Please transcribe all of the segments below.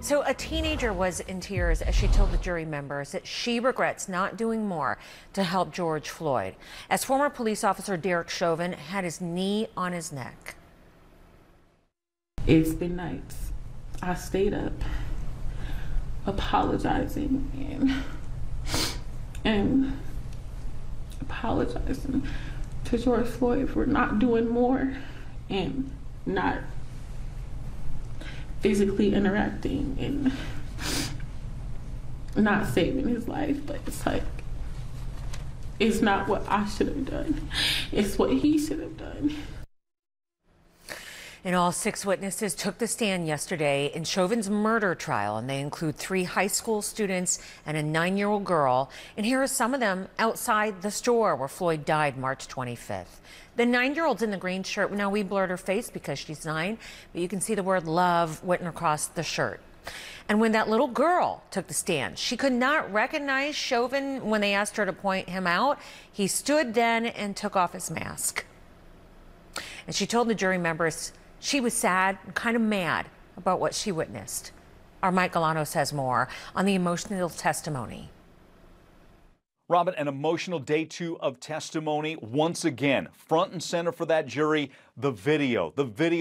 So a teenager was in tears as she told the jury members that she regrets not doing more to help George Floyd, as former police officer Derek Chauvin had his knee on his neck. It's been nights. I stayed up apologizing and apologizing to George Floyd for not doing more and not physically interacting and not saving his life. But it's like, it's not what I should have done. It's what he should have done. And all 6 witnesses took the stand yesterday in Chauvin's murder trial, and they include 3 high school students and a 9-year-old girl. And here are some of them outside the store where Floyd died March 25th. The 9-year-old's in the green shirt. Now, we blurred her face because she's 9, but you can see the word love written across the shirt. And when that little girl took the stand, she could not recognize Chauvin when they asked her to point him out. He stood then and took off his mask. And she told the jury members she was sad and kind of mad about what she witnessed. Our Mike Galanos has more on the emotional testimony. Robin, an emotional day 2 of testimony. Once again, front and center for that jury, the video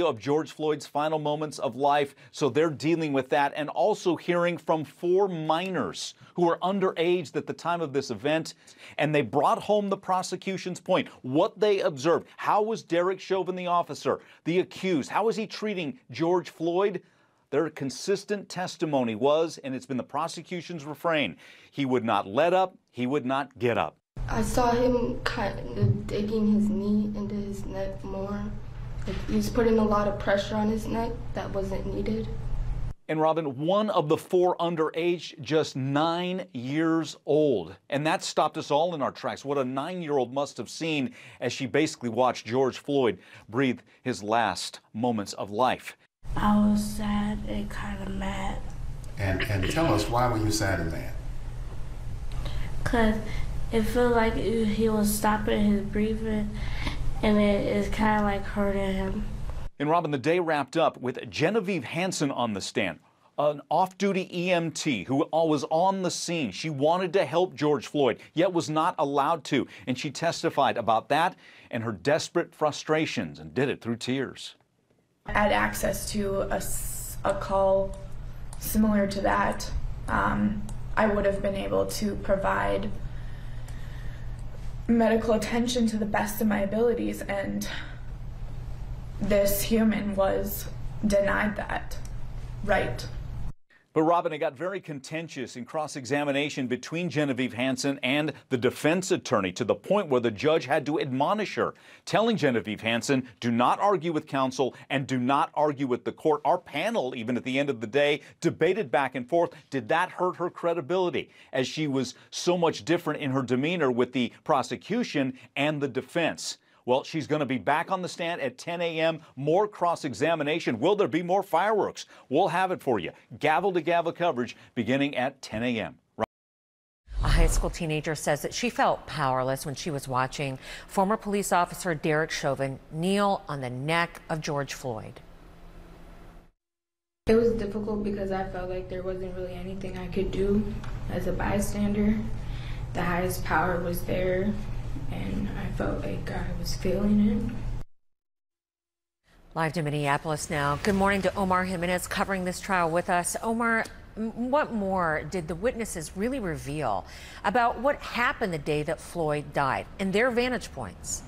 of George Floyd's final moments of life. So they're dealing with that, and also hearing from 4 minors who were underage at the time of this event. And they brought home the prosecution's point, what they observed. How was Derek Chauvin, the officer, the accused? How was he treating George Floyd? Their consistent testimony was, and it's been the prosecution's refrain, he would not let up, he would not get up. I saw him kind of digging his knee into his neck more. He was putting a lot of pressure on his neck that wasn't needed. And Robin, one of the 4 underage, just 9 years old. And that stopped us all in our tracks. What a 9-year-old must have seen as she basically watched George Floyd breathe his last moments of life. I was sad and kind of mad. And tell us, why were you sad and mad? Because it felt like he was stopping his breathing, and it's kind of like hurting him. And Robin, the day wrapped up with Genevieve Hansen on the stand, an off-duty EMT who was on the scene. She wanted to help George Floyd, yet was not allowed to. And she testified about that and her desperate frustrations, and did it through tears. I had access to a call similar to that. I would have been able to provide medical attention to the best of my abilities, and this human was denied that right. But Robin, it got very contentious in cross-examination between Genevieve Hansen and the defense attorney, to the point where the judge had to admonish her, telling Genevieve Hansen, do not argue with counsel and do not argue with the court. Our panel, even at the end of the day, debated back and forth. Did that hurt her credibility, as she was so much different in her demeanor with the prosecution and the defense? Well, she's going to be back on the stand at 10 a.m. More cross-examination. Will there be more fireworks? We'll have it for you. Gavel-to-gavel coverage beginning at 10 a.m. A high school teenager says that she felt powerless when she was watching former police officer Derek Chauvin kneel on the neck of George Floyd. It was difficult because I felt like there wasn't really anything I could do as a bystander. The highest power was there, and I felt like I was feeling it. Live to Minneapolis now. Good morning to Omar Jimenez covering this trial with us. Omar, what more did the witnesses really reveal about what happened the day that Floyd died and their vantage points?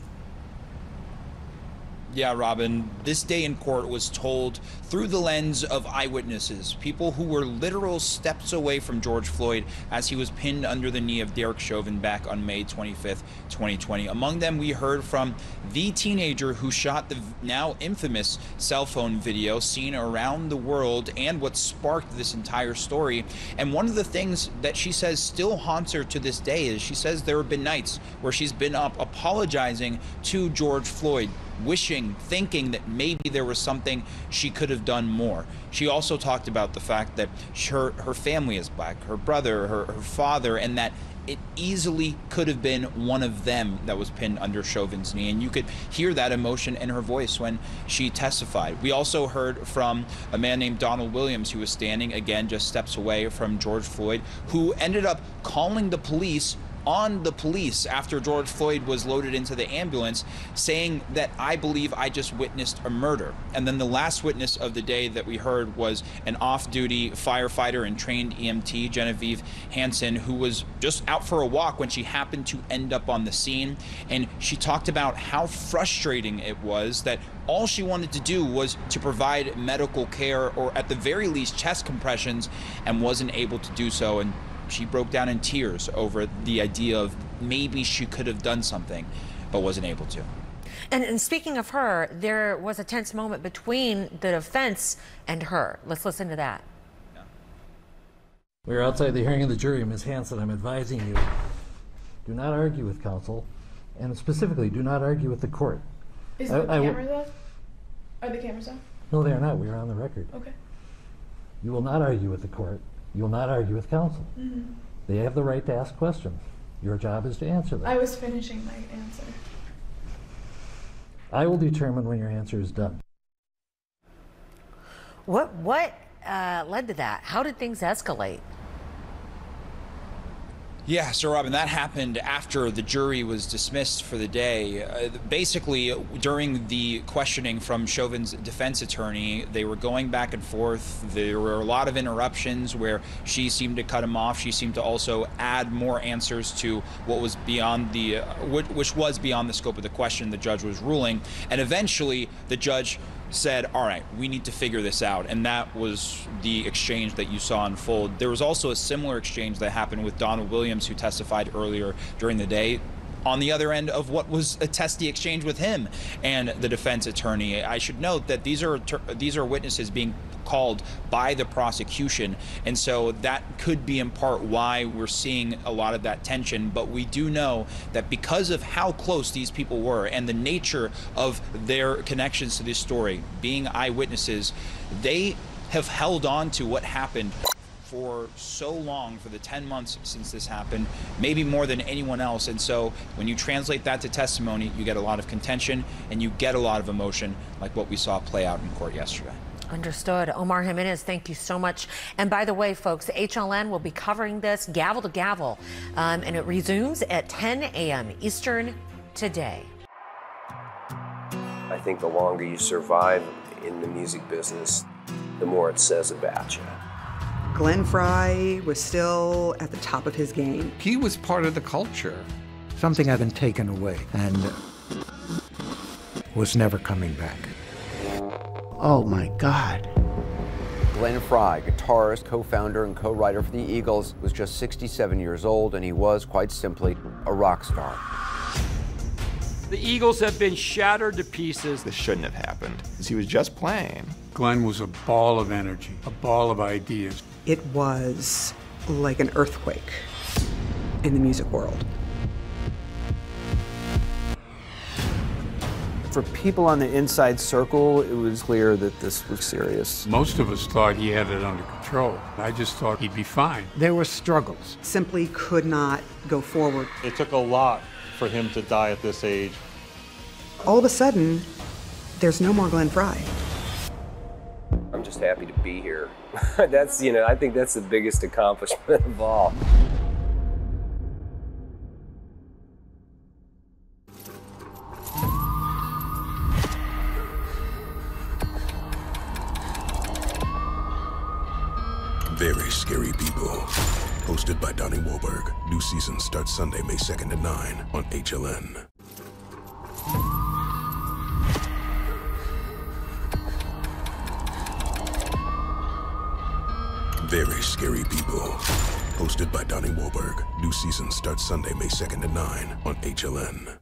Yeah, Robin, this day in court was told through the lens of eyewitnesses, people who were literal steps away from George Floyd as he was pinned under the knee of Derek Chauvin back on May 25th, 2020. Among them, we heard from the teenager who shot the now infamous cell phone video seen around the world and what sparked this entire story. And one of the things that she says still haunts her to this day is she says there have been nights where she's been up apologizing to George Floyd, wishing, thinking that maybe there was something she could have done more. She also talked about the fact that her family is black, her brother, her father, and that it easily could have been one of them that was pinned under Chauvin's knee. And you could hear that emotion in her voice when she testified. We also heard from a man named Donald Williams, who was standing, again, just steps away from George Floyd, who ended up calling the police on the police after George Floyd was loaded into the ambulance, saying that, "I believe I just witnessed a murder." And then the last witness of the day that we heard was an off-duty firefighter and trained EMT, Genevieve Hansen, who was just out for a walk when she happened to end up on the scene. And she talked about how frustrating it was that all she wanted to do was to provide medical care, or at the very least chest compressions, and wasn't able to do so. And she broke down in tears over the idea of maybe she could have done something, but wasn't able to. And speaking of her, there was a tense moment between the defense and her. Let's listen to that. We are outside the hearing of the jury. Ms. Hansen, I'm advising you, do not argue with counsel, and specifically, do not argue with the court. Is the cameras off? Are the cameras off? No, they are not. We are on the record. Okay. You will not argue with the court. You will not argue with counsel. Mm-hmm. They have the right to ask questions. Your job is to answer them. I was finishing my answer. I will determine when your answer is done. What led to that? How did things escalate? Yeah, so Robin, that happened after the jury was dismissed for the day. Basically, during the questioning from Chauvin's defense attorney, they were going back and forth. There were a lot of interruptions where she seemed to cut him off. She seemed to also add more answers to what was beyond the, which was beyond the scope of the question the judge was ruling. And eventually, the judge said, all right, we need to figure this out. And that was the exchange that you saw unfold. There was also a similar exchange that happened with Donald Williams, who testified earlier during the day, on the other end of what was a testy exchange with him and the defense attorney. I should note that these are witnesses being called by the prosecution, and so that could be in part why we're seeing a lot of that tension. But we do know that because of how close these people were and the nature of their connections to this story, being eyewitnesses, they have held on to what happened for so long, for the 10 months since this happened, maybe more than anyone else. And so when you translate that to testimony, you get a lot of contention and you get a lot of emotion, like what we saw play out in court yesterday. Understood. Omar Jimenez, thank you so much. And by the way, folks, HLN will be covering this gavel to gavel, and it resumes at 10 a.m. Eastern today. I think the longer you survive in the music business, the more it says about you. Glenn Frey was still at the top of his game. He was part of the culture. Something had been taken away and was never coming back. Oh my God. Glenn Frey, guitarist, co-founder, and co-writer for the Eagles, was just 67 years old, and he was, quite simply, a rock star. The Eagles have been shattered to pieces. This shouldn't have happened, because he was just playing. Glenn was a ball of energy, a ball of ideas. It was like an earthquake in the music world. For people on the inside circle, it was clear that this was serious. Most of us thought he had it under control. I just thought he'd be fine. There were struggles. Simply could not go forward. It took a lot for him to die at this age. All of a sudden, there's no more Glenn Frey. I'm just happy to be here. That's, I think that's the biggest accomplishment of all. Very Scary People, hosted by Donnie Wahlberg. New season starts Sunday, May 2nd at 9 on HLN. Very Scary People, hosted by Donnie Wahlberg. New season starts Sunday, May 2nd at 9 on HLN.